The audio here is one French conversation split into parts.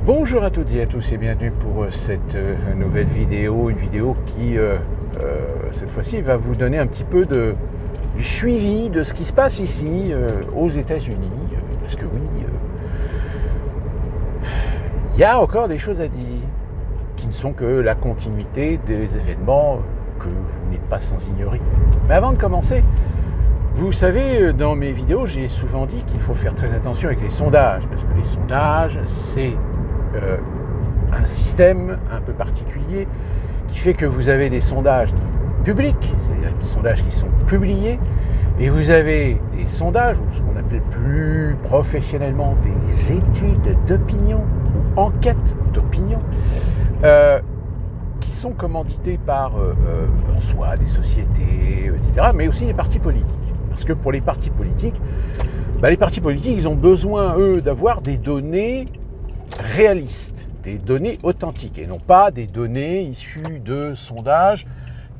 Bonjour à toutes et à tous et bienvenue pour cette nouvelle vidéo, une vidéo qui cette fois-ci va vous donner un petit peu du suivi de ce qui se passe ici aux États-Unis, parce que oui, il y a encore des choses à dire qui ne sont que la continuité des événements que vous n'êtes pas sans ignorer. Mais avant de commencer, vous savez, dans mes vidéos, j'ai souvent dit qu'il faut faire très attention avec les sondages, parce que les sondages, c'est un système un peu particulier qui fait que vous avez des sondages publics, c'est-à-dire des sondages qui sont publiés, et vous avez des sondages, ou ce qu'on appelle plus professionnellement des études d'opinion, ou enquêtes d'opinion, qui sont commanditées par en soi des sociétés, etc., mais aussi les partis politiques. Parce que pour les partis politiques, ils ont besoin, eux, d'avoir des données réalistes, des données authentiques, et non pas des données issues de sondages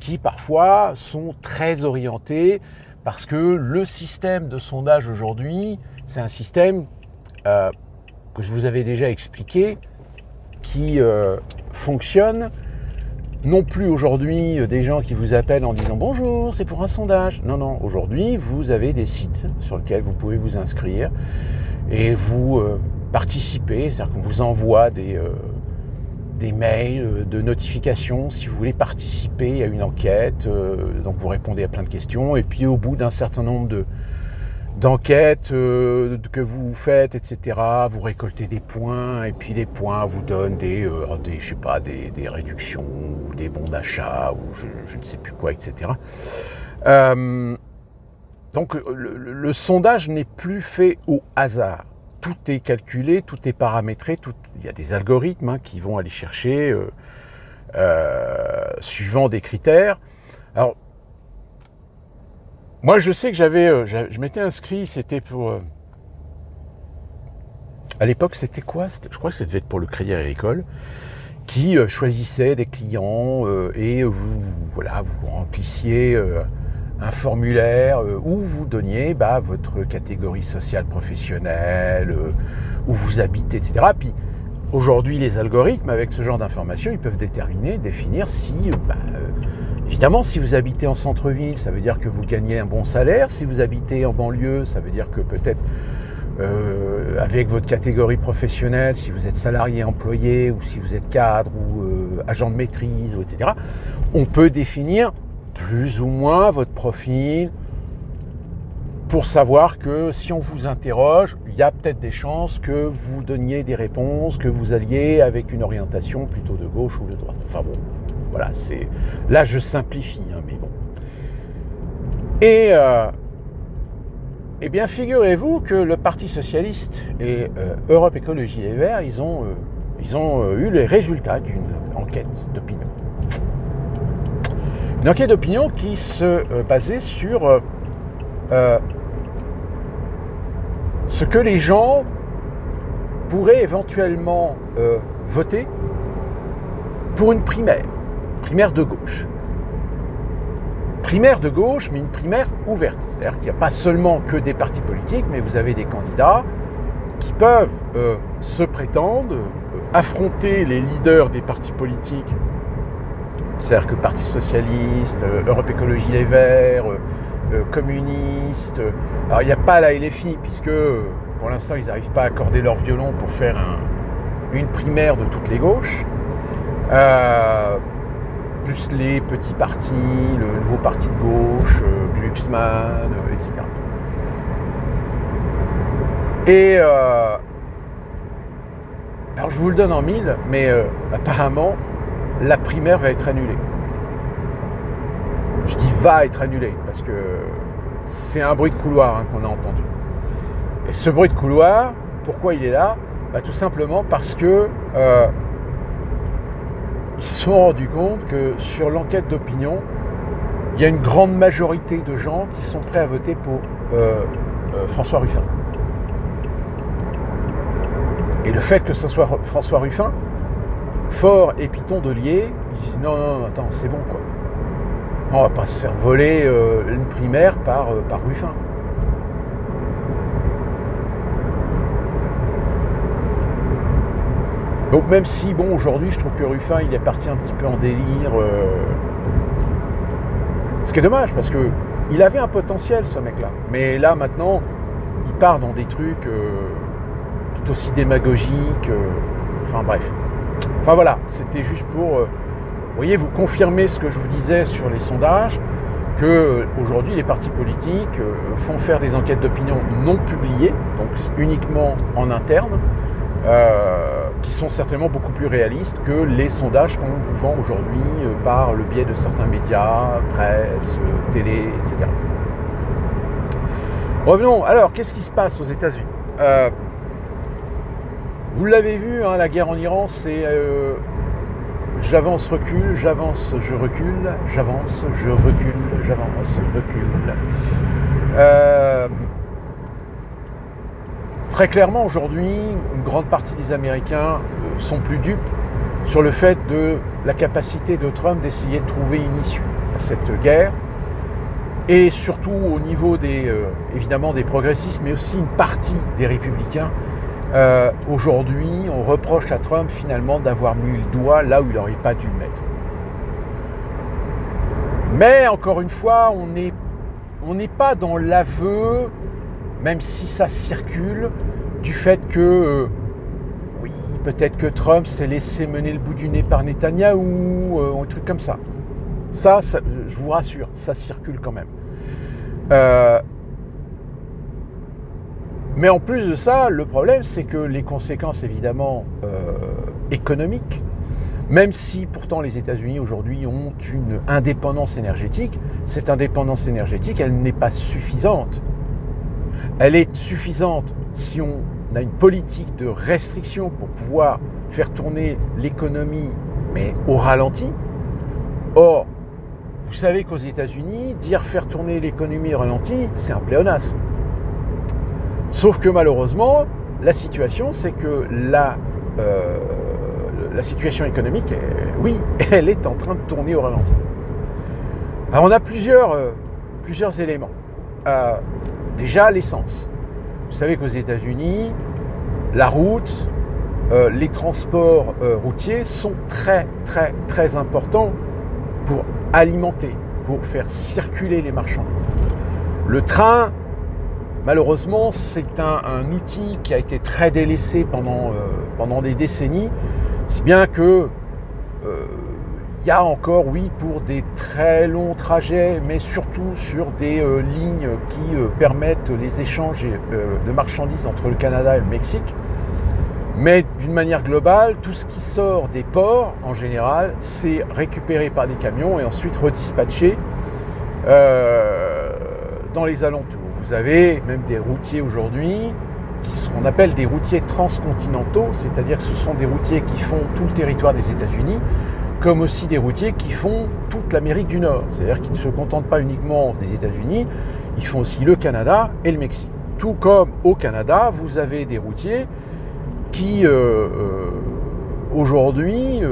qui parfois sont très orientés, parce que le système de sondage aujourd'hui, c'est un système que je vous avais déjà expliqué, qui fonctionne non plus aujourd'hui des gens qui vous appellent en disant « Bonjour, c'est pour un sondage ». Non, aujourd'hui, vous avez des sites sur lesquels vous pouvez vous inscrire et vous participer, c'est-à-dire qu'on vous envoie des mails de notification si vous voulez participer à une enquête. Donc vous répondez à plein de questions et puis au bout d'un certain nombre d'enquêtes que vous faites, etc., vous récoltez des points et puis les points vous donnent des réductions ou des bons d'achat ou je ne sais plus quoi, etc. Donc le sondage n'est plus fait au hasard. Tout est calculé, tout est paramétré, il y a des algorithmes qui vont aller chercher suivant des critères. Alors, moi je sais que je m'étais inscrit, c'était pour... à l'époque c'était quoi ? Je crois que ça devait être pour le Crédit Agricole, qui choisissait des clients et vous remplissiez un formulaire où vous donniez votre catégorie sociale professionnelle, où vous habitez, etc. Puis aujourd'hui, les algorithmes, avec ce genre d'informations, ils peuvent définir si, évidemment, si vous habitez en centre-ville, ça veut dire que vous gagnez un bon salaire. Si vous habitez en banlieue, ça veut dire que peut-être, avec votre catégorie professionnelle, si vous êtes salarié, employé, ou si vous êtes cadre, ou agent de maîtrise, etc., on peut définir plus ou moins votre profil pour savoir que si on vous interroge, il y a peut-être des chances que vous donniez des réponses, que vous alliez avec une orientation plutôt de gauche ou de droite. Enfin bon, voilà, là je simplifie, mais bon. Et bien figurez-vous que le Parti Socialiste et Europe Écologie Les Verts, ils ont eu les résultats d'une enquête d'opinion. Une enquête d'opinion qui se basait sur ce que les gens pourraient éventuellement voter pour une primaire de gauche. Primaire de gauche, mais une primaire ouverte. C'est-à-dire qu'il n'y a pas seulement que des partis politiques, mais vous avez des candidats qui peuvent se prétendre, affronter les leaders des partis politiques. C'est-à-dire que Parti Socialiste, Europe Écologie Les Verts, communistes. Alors il n'y a pas la LFI, puisque pour l'instant ils n'arrivent pas à accorder leur violon pour faire une primaire de toutes les gauches. Plus les petits partis, le nouveau parti de gauche, Glucksmann, etc. Et alors je vous le donne en mille, mais apparemment la primaire va être annulée. Je dis va être annulée parce que c'est un bruit de couloir qu'on a entendu. Et ce bruit de couloir, pourquoi il est là ? Tout simplement parce que ils se sont rendus compte que sur l'enquête d'opinion, il y a une grande majorité de gens qui sont prêts à voter pour François Ruffin. Et le fait que ce soit François Ruffin, Faure et Piton de Lier, ils disent non, attends, c'est bon quoi. On va pas se faire voler une primaire par Ruffin. Donc même si, bon, aujourd'hui, je trouve que Ruffin, il est parti un petit peu en délire. Ce qui est dommage, parce que il avait un potentiel, ce mec-là. Mais là, maintenant, il part dans des trucs tout aussi démagogiques. Enfin, bref. Enfin, voilà, c'était juste pour, vous voyez, vous confirmer ce que je vous disais sur les sondages, que aujourd'hui les partis politiques font faire des enquêtes d'opinion non publiées, donc uniquement en interne, qui sont certainement beaucoup plus réalistes que les sondages qu'on vous vend aujourd'hui par le biais de certains médias, presse, télé, etc. Revenons, alors, qu'est-ce qui se passe aux États-Unis ? Vous l'avez vu, hein, la guerre en Iran, c'est j'avance, recule, j'avance, je recule, j'avance, je recule, j'avance, je recule. Très clairement, aujourd'hui, une grande partie des Américains sont plus dupes sur le fait de la capacité de Trump d'essayer de trouver une issue à cette guerre. Et surtout au niveau évidemment des progressistes, mais aussi une partie des républicains. Aujourd'hui, on reproche à Trump finalement d'avoir mis le doigt là où il n'aurait pas dû le mettre. Mais encore une fois, on n'est pas dans l'aveu, même si ça circule, du fait que oui, peut-être que Trump s'est laissé mener le bout du nez par Netanyahou, un truc comme ça. Ça, je vous rassure, ça circule quand même. Mais en plus de ça, le problème, c'est que les conséquences, évidemment, économiques, même si pourtant les États-Unis aujourd'hui ont une indépendance énergétique, cette indépendance énergétique, elle n'est pas suffisante. Elle est suffisante si on a une politique de restriction pour pouvoir faire tourner l'économie, mais au ralenti. Or, vous savez qu'aux États-Unis, dire faire tourner l'économie au ralenti, c'est un pléonasme. Sauf que malheureusement, la situation, c'est que la situation économique, oui, elle est en train de tourner au ralenti. Alors on a plusieurs éléments. Déjà, l'essence. Vous savez qu'aux États-Unis, la route, les transports routiers sont très, très, très importants pour alimenter, pour faire circuler les marchandises. Le train, malheureusement, c'est un outil qui a été très délaissé pendant des décennies, si bien que il y a encore, oui, pour des très longs trajets, mais surtout sur des lignes qui permettent les échanges de marchandises entre le Canada et le Mexique. Mais d'une manière globale, tout ce qui sort des ports, en général, c'est récupéré par des camions et ensuite redispatché dans les alentours. Vous avez même des routiers aujourd'hui, qu'on appelle des routiers transcontinentaux, c'est-à-dire que ce sont des routiers qui font tout le territoire des États-Unis, comme aussi des routiers qui font toute l'Amérique du Nord. C'est-à-dire qu'ils ne se contentent pas uniquement des États-Unis, ils font aussi le Canada et le Mexique. Tout comme au Canada, vous avez des routiers qui, aujourd'hui,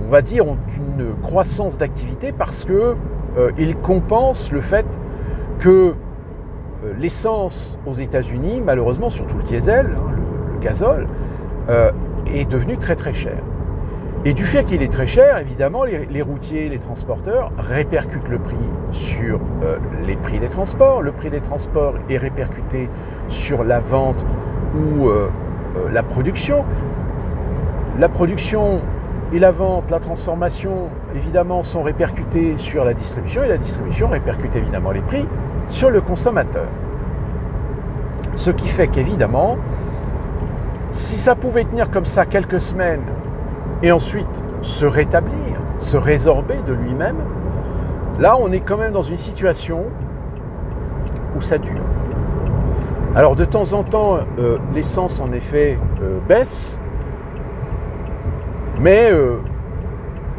on va dire, ont une croissance d'activité parce qu'ils compensent le fait que l'essence aux États-Unis, malheureusement, surtout le diesel, le gazole, est devenu très très cher. Et du fait qu'il est très cher, évidemment, les routiers, les transporteurs répercutent le prix sur les prix des transports. Le prix des transports est répercuté sur la vente ou la production. La production et la vente, la transformation, évidemment, sont répercutées sur la distribution et la distribution répercute évidemment les prix sur le consommateur. Ce qui fait qu'évidemment, si ça pouvait tenir comme ça quelques semaines et ensuite se rétablir, se résorber de lui-même, là on est quand même dans une situation où ça dure. Alors de temps en temps, l'essence en effet baisse, mais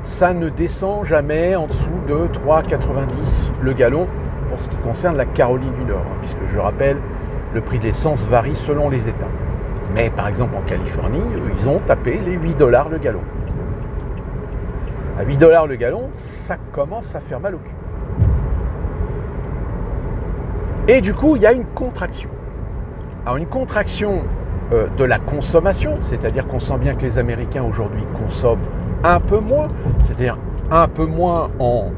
ça ne descend jamais en dessous de 3,90 le gallon pour ce qui concerne la Caroline du Nord, puisque je rappelle, le prix de l'essence varie selon les États. Mais par exemple en Californie, ils ont tapé les 8 $ le gallon. À 8 $ le gallon, ça commence à faire mal au cul. Et du coup, il y a une contraction. Alors une contraction de la consommation, c'est-à-dire qu'on sent bien que les Américains aujourd'hui consomment un peu moins, c'est-à-dire un peu moins en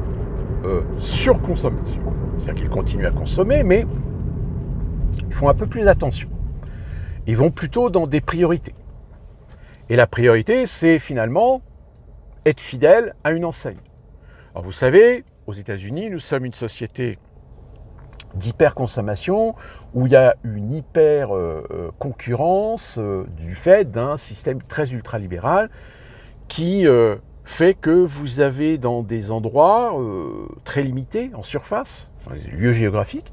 surconsommation, c'est-à-dire qu'ils continuent à consommer, mais ils font un peu plus attention. Ils vont plutôt dans des priorités. Et la priorité, c'est finalement être fidèle à une enseigne. Alors vous savez, aux États-Unis, nous sommes une société d'hyperconsommation où il y a une hyper concurrence du fait d'un système très ultralibéral qui fait que vous avez dans des endroits très limités en surface, dans les lieux géographiques,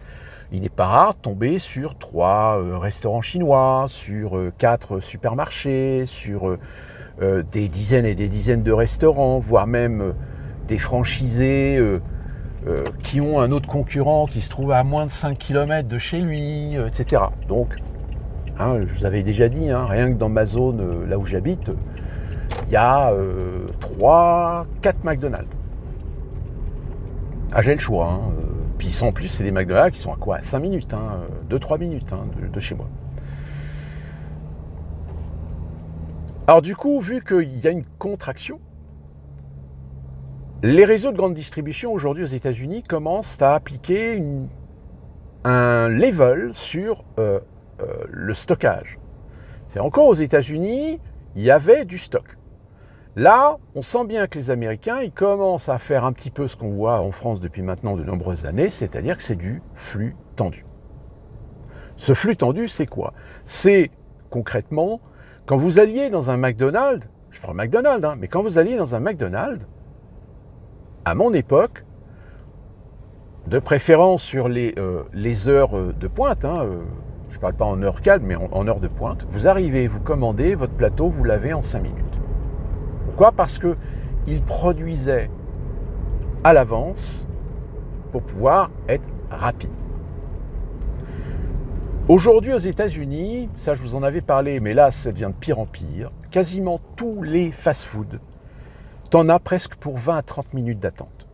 il n'est pas rare de tomber sur 3 restaurants chinois, sur 4 supermarchés, sur des dizaines et des dizaines de restaurants, voire même des franchisés qui ont un autre concurrent qui se trouve à moins de 5 km de chez lui, etc. Donc, je vous avais déjà dit, rien que dans ma zone, là où j'habite, il y a 3-4 McDonald's. J'ai le choix. Puis en plus, c'est des McDonald's qui sont à quoi ? 5 minutes, 2-3 minutes de chez moi. Alors du coup, vu qu'il y a une contraction, les réseaux de grande distribution aujourd'hui aux États-Unis commencent à appliquer un level sur le stockage. C'est encore aux États-Unis, il y avait du stock. Là, on sent bien que les Américains, ils commencent à faire un petit peu ce qu'on voit en France depuis maintenant de nombreuses années, c'est-à-dire que c'est du flux tendu. Ce flux tendu, c'est quoi ? C'est concrètement, quand vous alliez dans un McDonald's, je prends McDonald's, mais quand vous alliez dans un McDonald's, à mon époque, de préférence sur les heures de pointe, je ne parle pas en heure calme, mais en heure de pointe, vous arrivez, vous commandez, votre plateau, vous l'avez en 5 minutes. Pourquoi ? Parce qu'ils produisaient à l'avance pour pouvoir être rapide. Aujourd'hui aux États-Unis, ça je vous en avais parlé, mais là ça devient de pire en pire, quasiment tous les fast-food, t'en as presque pour 20 à 30 minutes d'attente.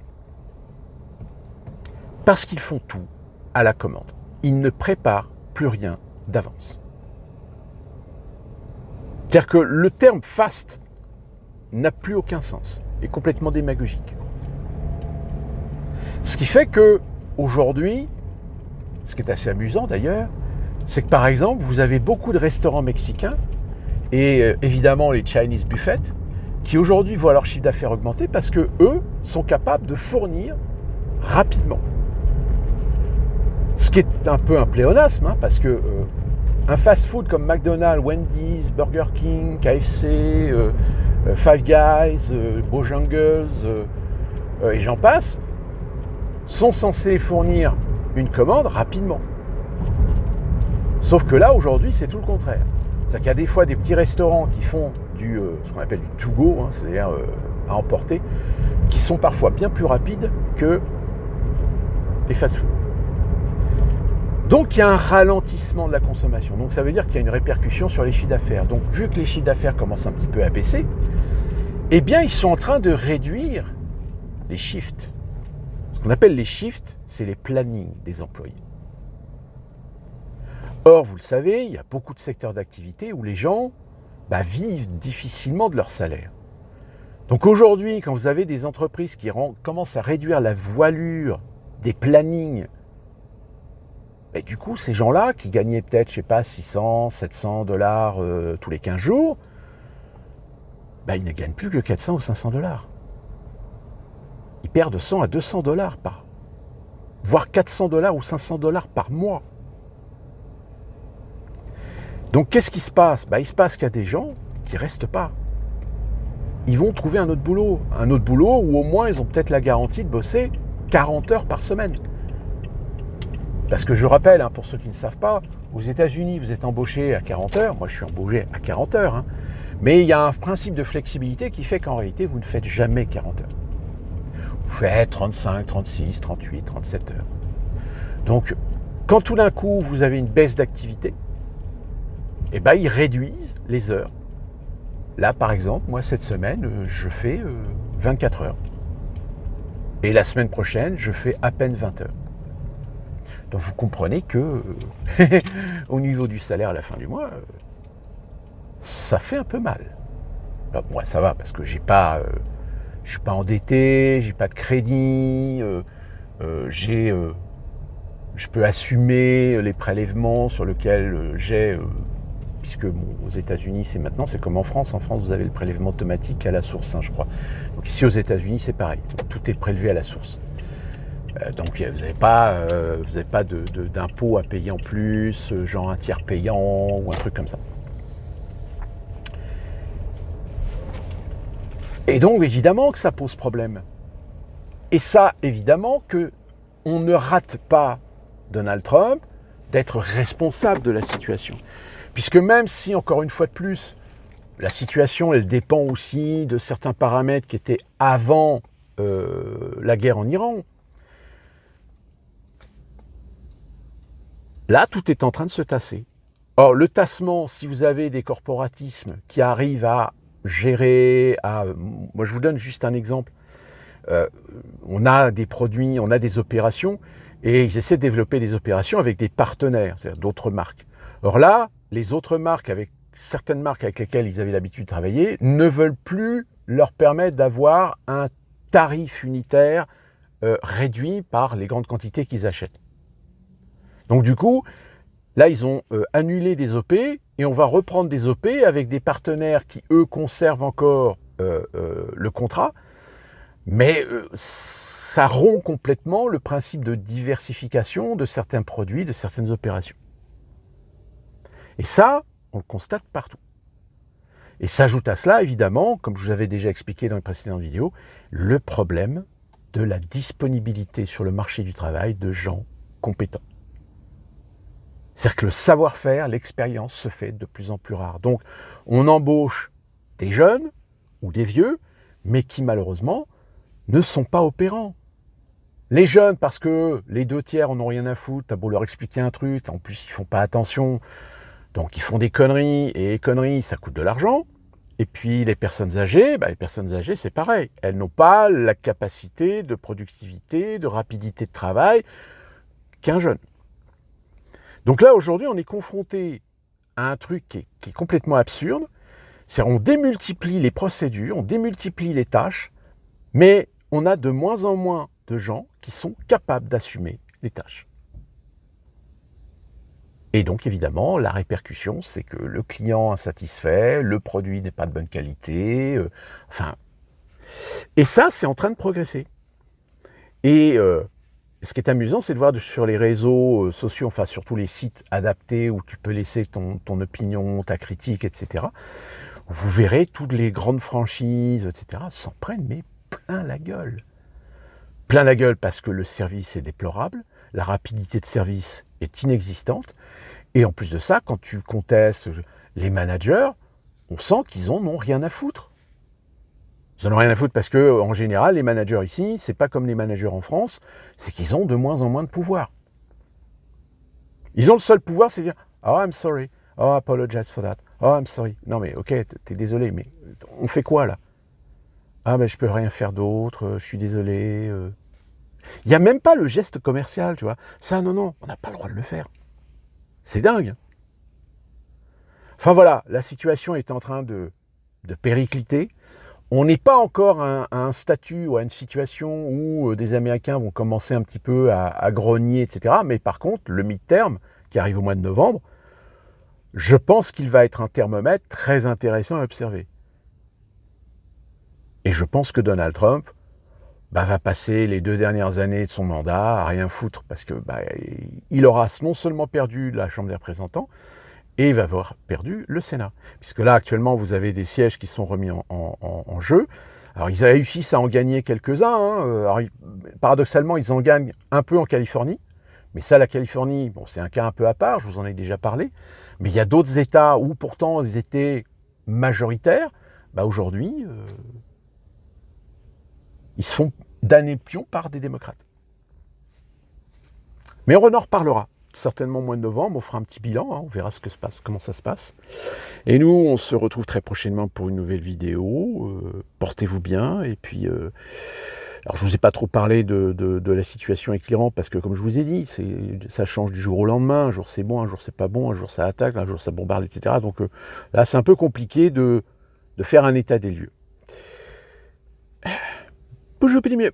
Parce qu'ils font tout à la commande. Ils ne préparent plus rien d'avance. C'est-à-dire que le terme fast n'a plus aucun sens, est complètement démagogique. Ce qui fait que aujourd'hui, ce qui est assez amusant d'ailleurs, c'est que par exemple, vous avez beaucoup de restaurants mexicains et évidemment les Chinese buffets qui aujourd'hui voient leur chiffre d'affaires augmenter parce que eux sont capables de fournir rapidement. Ce qui est un peu un pléonasme, parce que un fast-food comme McDonald's, Wendy's, Burger King, KFC, Five Guys, Bojangles et j'en passe, sont censés fournir une commande rapidement. Sauf que là, aujourd'hui, c'est tout le contraire. C'est-à-dire qu'il y a des fois des petits restaurants qui font ce qu'on appelle du to-go, c'est-à-dire à emporter, qui sont parfois bien plus rapides que les fast-food. Donc il y a un ralentissement de la consommation. Donc ça veut dire qu'il y a une répercussion sur les chiffres d'affaires. Donc vu que les chiffres d'affaires commencent un petit peu à baisser, eh bien ils sont en train de réduire les shifts. Ce qu'on appelle les shifts, c'est les plannings des employés. Or, vous le savez, il y a beaucoup de secteurs d'activité où les gens vivent difficilement de leur salaire. Donc aujourd'hui, quand vous avez des entreprises qui commencent à réduire la voilure des plannings, du coup, ces gens-là qui gagnaient peut-être, 600, 700 dollars tous les 15 jours, ils ne gagnent plus que 400 ou 500 dollars. Ils perdent 100 à 200 dollars voire 400 dollars ou 500 dollars par mois. Donc, qu'est-ce qui se passe ? Il se passe qu'il y a des gens qui ne restent pas. Ils vont trouver un autre boulot où au moins ils ont peut-être la garantie de bosser 40 heures par semaine. Parce que je rappelle, pour ceux qui ne savent pas, aux États-Unis, vous êtes embauché à 40 heures. Moi, je suis embauché à 40 heures. Mais il y a un principe de flexibilité qui fait qu'en réalité, vous ne faites jamais 40 heures. Vous faites 35, 36, 38, 37 heures. Donc, quand tout d'un coup, vous avez une baisse d'activité, ils réduisent les heures. Là, par exemple, moi, cette semaine, je fais 24 heures. Et la semaine prochaine, je fais à peine 20 heures. Donc, vous comprenez que, au niveau du salaire à la fin du mois, ça fait un peu mal. Alors, moi, ça va, parce que je suis pas endetté, j'ai pas de crédit, je peux assumer les prélèvements sur lesquels puisque aux États-Unis, c'est comme en France. En France, vous avez le prélèvement automatique à la source, hein, je crois. Donc ici, aux États-Unis, c'est pareil. Donc, tout est prélevé à la source. Donc vous n'avez pas, d'impôts à payer en plus, genre un tiers payant ou un truc comme ça. Et donc, évidemment que ça pose problème. Et ça, évidemment qu'on ne rate pas Donald Trump d'être responsable de la situation. Puisque même si, encore une fois de plus, la situation, elle dépend aussi de certains paramètres qui étaient avant la guerre en Iran, là, tout est en train de se tasser. Or, le tassement, si vous avez des corporatismes qui arrivent à gérer, moi je vous donne juste un exemple, on a des produits, on a des opérations, et ils essaient de développer des opérations avec des partenaires, c'est-à-dire d'autres marques. Or là, les autres marques, certaines marques avec lesquelles ils avaient l'habitude de travailler, ne veulent plus leur permettre d'avoir un tarif unitaire réduit par les grandes quantités qu'ils achètent. Donc du coup, là, ils ont annulé des OP et on va reprendre des OP avec des partenaires qui, eux, conservent encore le contrat, mais ça rompt complètement le principe de diversification de certains produits, de certaines opérations. Et ça, on le constate partout. Et s'ajoute à cela, évidemment, comme je vous avais déjà expliqué dans les précédentes vidéos, le problème de la disponibilité sur le marché du travail de gens compétents. C'est-à-dire que le savoir-faire, l'expérience se fait de plus en plus rare. Donc, on embauche des jeunes ou des vieux, mais qui malheureusement ne sont pas opérants. Les jeunes, parce que les 2 tiers en ont rien à foutre, t'as beau leur expliquer un truc, en plus ils font pas attention, donc ils font des conneries, et les conneries, ça coûte de l'argent. Et puis les personnes âgées, c'est pareil. Elles n'ont pas la capacité de productivité, de rapidité de travail qu'un jeune. Donc là, aujourd'hui, on est confronté à un truc qui est complètement absurde. C'est-à-dire on démultiplie les procédures, on démultiplie les tâches, mais on a de moins en moins de gens qui sont capables d'assumer les tâches. Et donc, évidemment, la répercussion, c'est que le client est insatisfait, le produit n'est pas de bonne qualité, Et ça, c'est en train de progresser. Et ce qui est amusant, c'est de voir sur les réseaux sociaux, enfin surtout les sites adaptés où tu peux laisser ton opinion, ta critique, etc. Vous verrez toutes les grandes franchises, etc. s'en prennent mais plein la gueule. Plein la gueule parce que le service est déplorable, la rapidité de service est inexistante, et en plus de ça, quand tu contestes les managers, on sent qu'ils en ont rien à foutre. Ils n'en ont rien à foutre parce que, en général, les managers ici, c'est pas comme les managers en France, c'est qu'ils ont de moins en moins de pouvoir. Ils ont le seul pouvoir, c'est de dire « Oh, I'm sorry. Oh, I apologize for that. Oh, I'm sorry. » Non mais, ok, t'es désolé, mais on fait quoi, là? Ah, ben, je peux rien faire d'autre, je suis désolé. Il n'y a même pas le geste commercial, tu vois. Ça, non, on n'a pas le droit de le faire. C'est dingue. Enfin, voilà, la situation est en train de péricliter. On n'est pas encore à un statut ou à une situation où des Américains vont commencer un petit peu à grogner, etc. Mais par contre, le midterm, qui arrive au mois de novembre, je pense qu'il va être un thermomètre très intéressant à observer. Et je pense que Donald Trump va passer les 2 dernières années de son mandat à rien foutre, parce que il aura non seulement perdu la Chambre des représentants, et il va avoir perdu le Sénat. Puisque là, actuellement, vous avez des sièges qui sont remis en jeu. Alors, ils réussissent à en gagner quelques-uns. Alors, paradoxalement, ils en gagnent un peu en Californie. Mais ça, la Californie, bon, c'est un cas un peu à part, je vous en ai déjà parlé. Mais il y a d'autres États où, pourtant, ils étaient majoritaires. Aujourd'hui, ils se font damner pion par des démocrates. Mais on en reparlera. Certainement au mois de novembre, on fera un petit bilan, on verra comment ça se passe. Et nous, on se retrouve très prochainement pour une nouvelle vidéo. Portez-vous bien, et puis Alors, je ne vous ai pas trop parlé de la situation avec l'Iran, parce que, comme je vous ai dit, ça change du jour au lendemain. Un jour, c'est bon, un jour, c'est pas bon, un jour, ça attaque, un jour, ça bombarde, etc. Donc là, c'est un peu compliqué de faire un état des lieux. Bonjour, petit mieux.